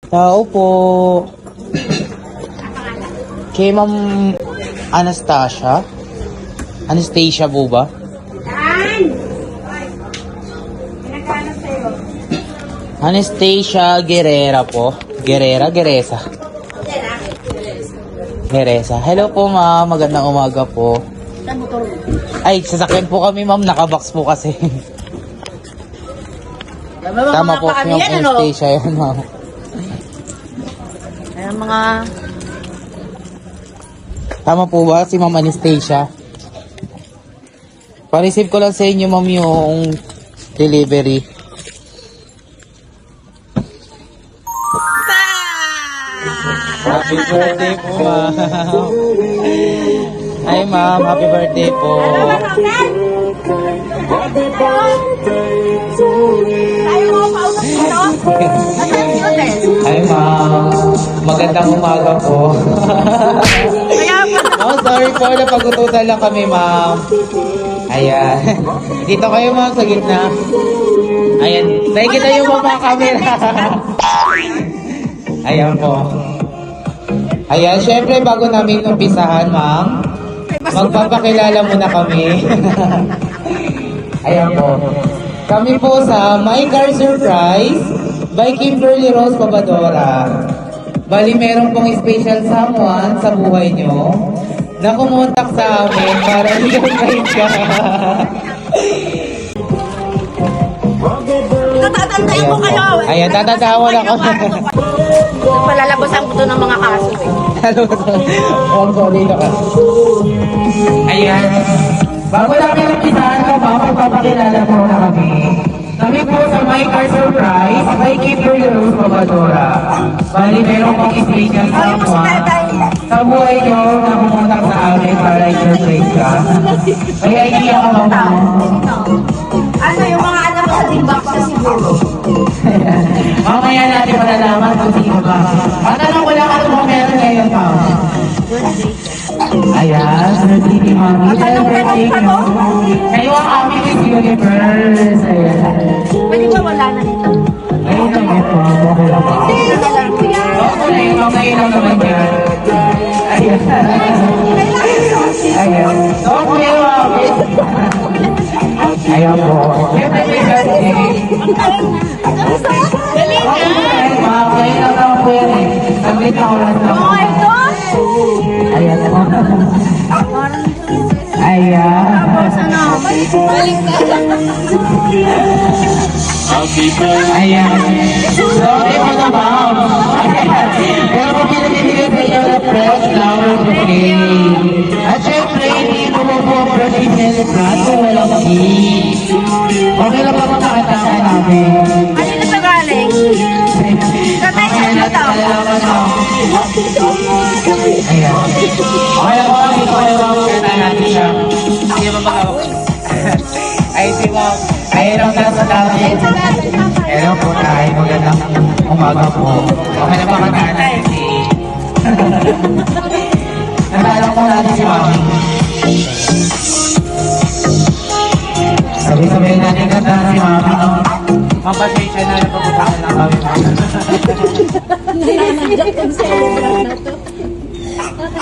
Tao po. Kay Ma'am Anastasia? Anastasia po ba? Saan? Pinagkano sa'yo? Anastasia Guerrera po. Geresa. Geresa. Hello po ma'am, magandang umaga po. Saan motor mo? Ay, sasakyan po kami ma'am, nakabox po kasi. Tama po, yung Anastasia yan ma'am. Ayan mga... Tama po ba si Ma'am Anastasia? Pa-receive ko lang sa inyo ma'am yung delivery. Happy birthday po ma'am. Hi ma'am, happy birthday po. Tayo mo pausap dito? Asan si Hotel? Hi ma'am, magandang umaga po. Kaya pa. Oh, sorry po, napagutusan lang kami ma'am. Ayan. Dito kayo ma'am sa gitna. Ayan, nakikita yung mga camera. Ayan po. Ayan, syempre bago namin umpisahan ma'am, magpapakilala muna kami. Ayan po. Kami po sa My Car Surprise by Kimberly Rose Pabadora. Bali, meron pong special someone sa buhay nyo na kumontak sa amin para i-surprise ka. Tatantayin ko kayo. Ayan, tatatawa lang ako. Palalabas ang buto ng mga kaso eh. Huwag po, dito ka. Ayan. Bago namin umpisahan ka ba, magpapakilala po na kami. Kami po sa My Car Surprise by Kimberly Rose Pabadora. Bali, meron pong special someone sa buhay nyo na pumunta sa amin para i-surprise ka. Kaya iiyak ka ba mo? Ano yung mga anak sa timbak sa siguro? Mamaya natin malalaman kung sino ba. Patanong ko lang ano bang meron ngayon pa. Ayan, birthday ni Mami. Happy birthday nyo. Kayo ang aming Miss Universe. Ayan. Pwede ba wala na nito? Ayun naman po. Okay lang po. Hindi na lang ko yan. Okay lang naman yan. Ayan. Ayan. Okay, Mami. Ayan po. Siyempre may birthday. Dali na. Okay lang naman po yan eh. Sabit ako lang Oh my naman. gosh! Ayan po. Ayan. Ano? Balik ka. Ayan. Sorry po na ma'am. Pero kung pinagigilid sa inyo na fresh flower bouquet. At syempre, hindi mo po fresh celebrate kung walang cake. Okay lang ba makakataan namin? Kanina sa galing? Sa text mo to. Ayan. Okay lang ba? Dito kayo ma'am. Kaya natin siya. Hindi ba baka? Ay, si ma'am. Ayun ang nasa namin. Hello po tayo. Magandang umaga po. Okay na ba kataan natin si... Natalang po natin si mami. Sabi-sabihin natin ganda si mami. Mapasensya na lang pagkutakan lang kami.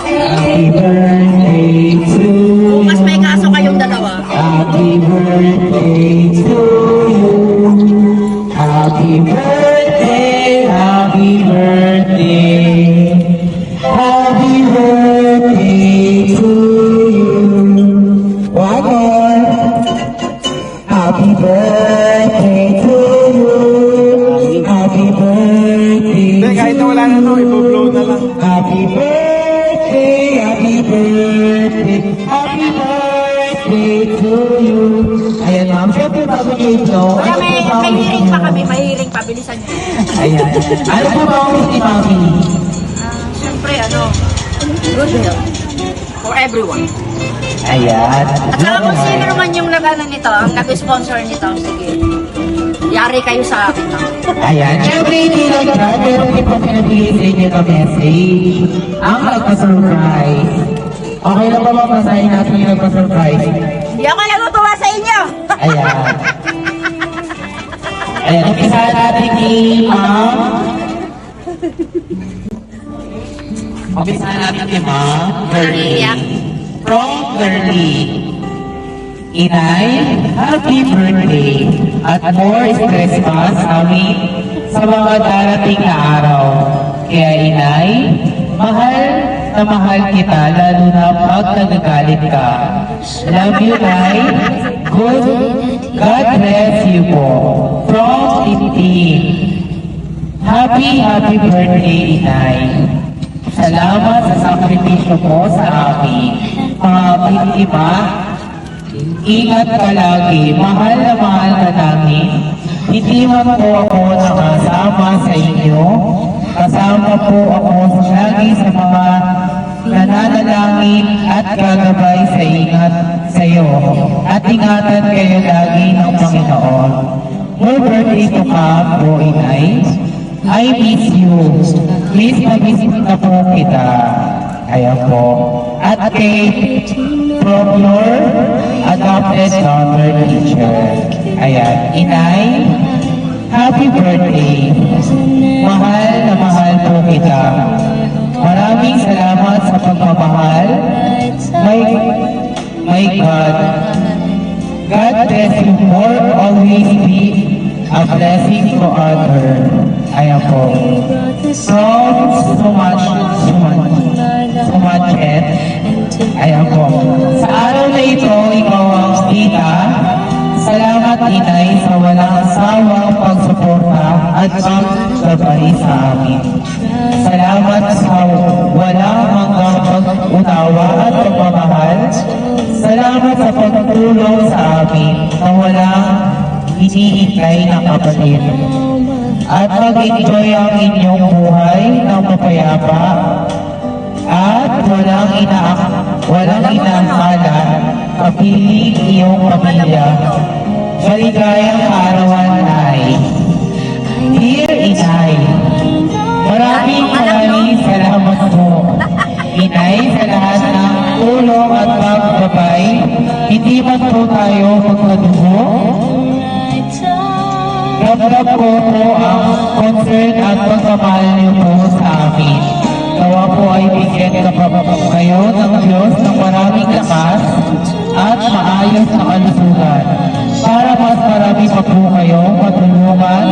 Happy birthday to you. Mas may kaso kayong dalawa. Happy birthday to you. Happy birthday, happy birthday. Happy birthday to you. One more. Happy birthday to you. Happy birthday. Kahit na wala na no, i-blow na lang. Happy birthday, happy birthday, happy birthday to you. Ayan ma'am, syempre bago nyo i-blow. Kaya may hearing pa kami, may hearing pa, bilisan nyo. Ayan. Ano po ba ang wish ni Mami? Siyempre, ano, good health for everyone. Ayan. At saka kung sino naman yung nag-ano nito, ang nag-sponsor nito, sige, yari kayo sa akin. Ayan. Syempre hindi lang yan, pero hindi po pinabigay sa inyo na message. Ang nagpa-surprise. Okay lang ba mapasahin natin yung nagpa-surprise? Hindi ako natutuwa sa inyo. Ayan. Ayan, umpisahan natin ni Ma'am Umpisahan natin si Ma'am Girlie. Iyak. From Girlie. Inay, happy birthday at more Christmas amin sa mga darating na araw. Kaya Inay, mahal na mahal kita lalo na pag nagagalit ka. Love you, Nay. Good. God bless you po. From Tintin. Happy birthday, Inay. Salamat sa sakripisyo mo sa amin. Mga biktima, ingat ka lagi. Mahal na mahal ka namin. Hindi man po ako nakasama sa inyo. Kasama po ako lagi sa mga nananalangin at gagabay sa ingat sa iyo. At ingatan kayo lagi ng Panginoon. More birthday to come po, Inay. I miss you. Miss na miss na po kita. Ayan po. At kay from your adopted daughter teacher. Ayan. Inay, happy birthday. Mahal na mahal po kita. Maraming salamat sa pagmamahal. My God. God bless you more. Always be a blessing to others. Ayan po. From so much and ayan po. Sa araw na ito, ikaw ang tita. Salamat, Inay, sa walang asawang pagsuporta at paggabay sa amin. Salamat sa walang hanggang pag-unawa at pagmamahal. Salamat sa pagtulong sa amin na walang hinihintay na kapatid. At mag-enjoy ang inyong buhay ng mapayapa at walang inaakala kapiling iyong pamilya. Maligayang arawan, Nay. Dear Inay, maraming salamat po. Inay, sa lahat ng tulong at pagbabay, hindi man po tayo magkadugo. Ramdam ko po ang concern at pagmamahal niyo po sa amin. Nawa po ay bigyan kayo ng Diyos ng maraming lakas at maayos na kalusugan. Para mas marami pa po kayo matulungan.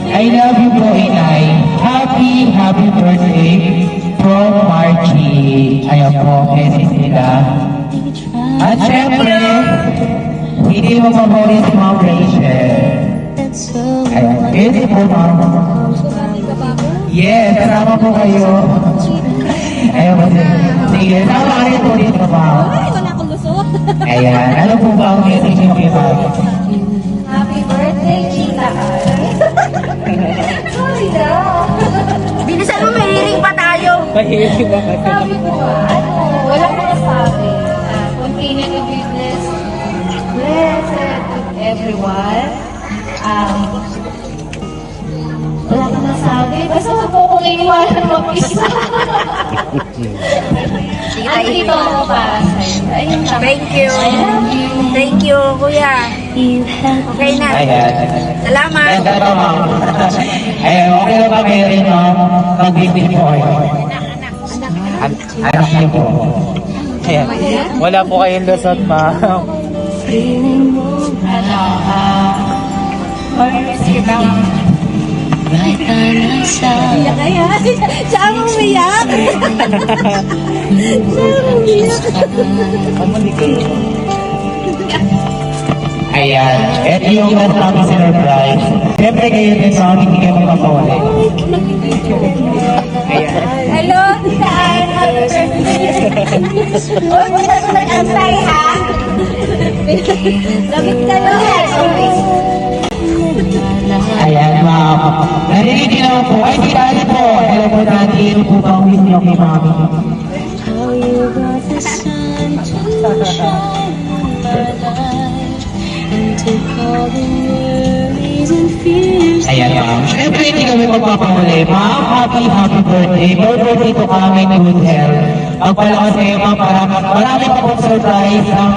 I love you po, Inay. Happy birthday from Margie. Ayan po, message nila. At syempre, hindi mo pabori si Ma'am Rachel. Ayan, yes po, Ma'am. Yes, kasama po kayo. Ayan po, sige. Sama ka rin po dito, Ma'am. Wala akong lusot. Ayan, ano po ba ang message niyo kay Ma'am? Happy birthday, Chita. Sorry na. Bilisan mo, may hearing pa tayo. Sabi ko ba, wala ko nasabi. Continue to be blessed with everyone. Wala ko nasabi. Basta wag po kong iniwanan mag-isa. Sige, Ano dito ako para sa'yo? Ayun lang. Thank you. Thank you, kuya. Okay na. Ayan. Salamat. Ayan, talaga, Ma'am. Ayan, okay lang ba kayo rin, Ma'am? Mag-visit po kayo. Anak niyo po. Ayan. Wala po kayong lusot, ma'am. Sige lang. Iyak kaya? Siya ang umiyak. Ayan. Ito yung last namin surprise. Siyempre kayo din sa amin, hindi kayo magpapawali. Ayan. Hello, Tita Ann. Happy birthday. Huwag mo na mag-antay, ha? Labit ka lang. Ayan, Ma'am. Narinig niyo naman po. Ay, si Dali po. Hello po, Dali. Ano po bang wish niyo kay Mami? Ayan, Ma'am. Siyempre, hindi kami magpapahuli. Ma'am, happy birthday. More birthday to kami ng good health. Magpalakas kayo, Ma'am, para marami pa pong surprise ang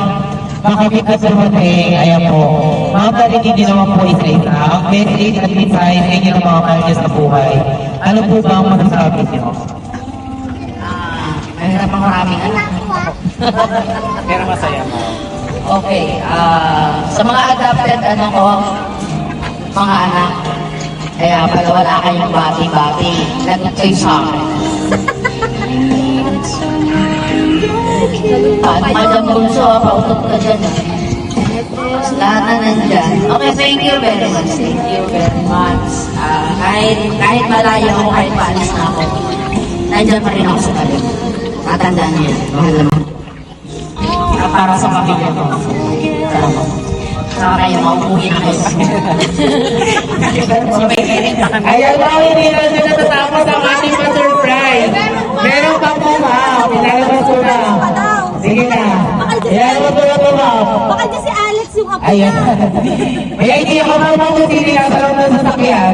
makikita sa dumating, ayan po. Mga balikin din naman po isa-isa. Ang message at design ay inyo ng mga mahal niya sa buhay. Ano po ba ang masasabi niyo? Mahirap ang maraming anak. Pero masaya mo. Okay, sa mga adopted ko, mga anak, kaya pag wala kayong bati-bati, lagot kayo sa akin. Madam Bunso, pautot ka dyan. Lahat na nandyan. Okay, thank you very much. Thank you very much. Kahit malayo ako, kahit paalis na ako, nandyan pa rin ako sa tabi. Tatandaan niyo yan. Mahal naman. Para sa pamilya ko. Salamat. Saka kayo, maupuhin na kayo. Ayan ba, hindi na sila natapos ang ating pa-surprise. Meron pa po, ma'am. Pinalabas ko na. Sige na. Pinalabas ko na po, ma'am. Baka dyan si Alex yung apo Ayan. niya. May idea ka ba ma'am kung sino nasa loob ng sasakyan?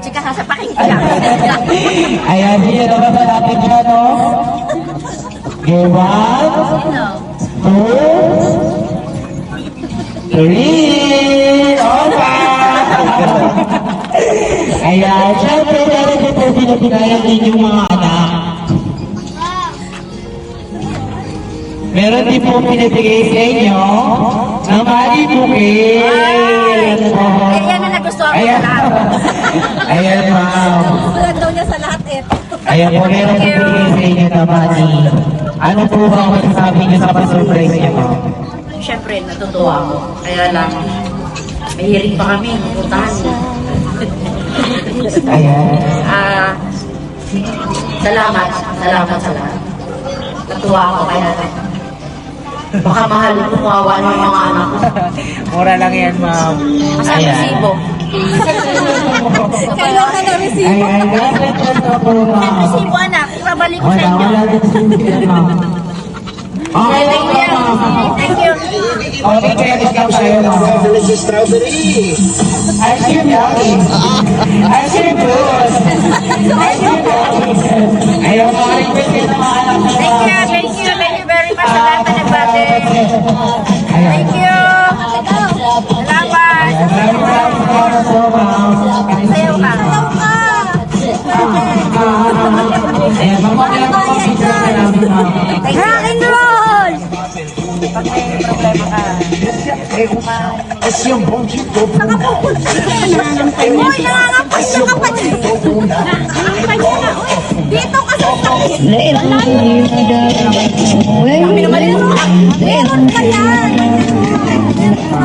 Chika, sasapakin ko lang. Ayan, sige na ba natin siya, no? Okay, 1, 2, 3, Ayan, syempre, meron din po pinapinayang inyong mga anak. Meron din po pinabigay sa inyo ng Mali Bouquet. Ayan po. Yan na nagustuhan ko Ayan. sa lahat. Ayan, ma'am. Sulat daw niya sa lahat eh. Ayan po, meron din pinabigay sa inyo ng Mali. Ano po ba ang masasabi niyo sa pa-surprise niyo, ma'am? Siyempre, natutuwa ako. Kaya lang, may hearing pa kami. Puntahan mo. Ayan. Salamat. Salamat sa lahat. Natuwa ako kaya baka mahal ko kawawa ng mga anak ko. Mura lang yan, ma'am. Masama Ayan. sibo. Kailangan na resibo. Ayan, gracias po, ma'am. Sibo anak, ibabalik ko sa Wala, inyo. wala din po, ma'am. Okay, Thank you. Thank you. Okay, kaya discount sa'yo, ma'am. Delicious strawberry. Ice cream yummy. Ice cream good. Ice cream yummy. Ayaw mga request kayo ng mga anak niyo. Thank you. Thank you. Thank you very much sa lahat na nagbate. Ayan. Thank you. Salamat. Maraming salamat po, ma'am. Sayaw ka. Ayan, magpapalala po ang picture na namin, ma'am. Rock and roll! Esse é um bom de todo. Uy, nangangapas na kapatid! Nangangapas na, uy! Dito ka sa sakit! Kami naman rin meron pa yan! Meron pa!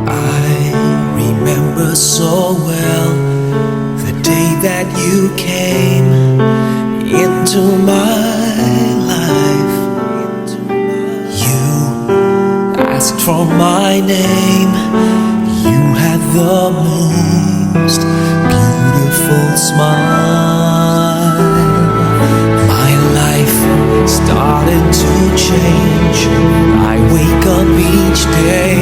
I remember so well the day that you came into my life. You asked for my name. You had the most beautiful smile. My life started to change. I wake up each day